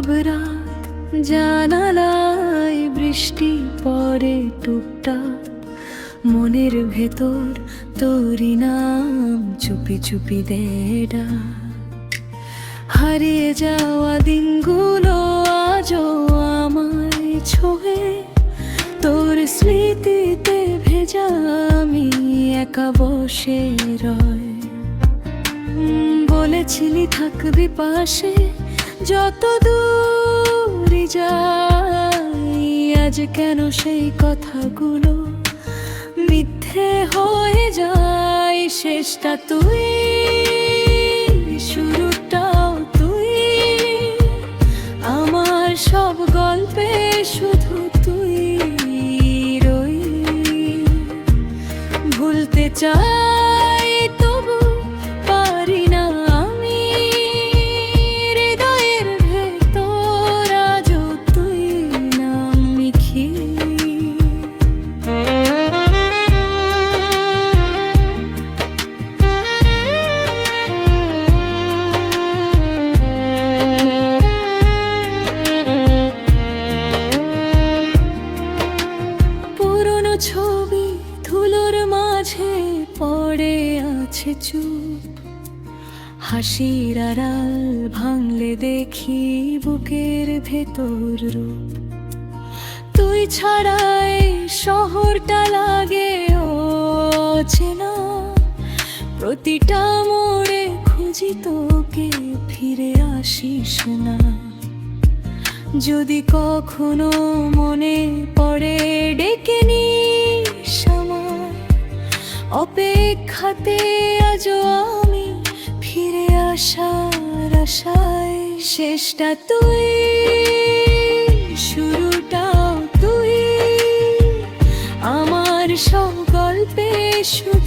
নীরব রাত, জানালায় বৃষ্টি পড়ে টুকটাক, মনের ভেতর তোরই নাম চুপি চুপি দেডা। হারিয়ে যাওয়া দিনগুলো আজও আমায় ছোঁয়ে, তোর স্মৃতিতে ভেজা আমি একা বসে রয়। বলেছিলি থাকবি পাশে যত দূরই যাই, আজ কেন সেই কথাগুলো মিথ্যে হয়ে যায়। শেষটা তুই, শুরুটাও তুই, আমার সব গল্পে শুধু তুই রইলি। ভুলতে চাই তবু পারি না আমি, হৃদয়ের ভেতর আজও তুই নাম লিখিলি। পুরনো ছবি ধুলোর মাঝে পড়ে আছে চুপ, হাসির আড়াল ভাঙলে দেখি বুকের ভেতর রূপ। তুই ছাড়াই শহরটা লাগে অচেনা, প্রতিটা মোড়ে খুঁজি তোকে, ফিরে আসিস না। যদি কখনো মনে পড়ে ডেকে নিস আমায়, অপেক্ষাতে আজও আমি ফিরে আসার আশায়। শেষটা তুই, শুরুটাও তুই, আমার সব গল্পে শুধু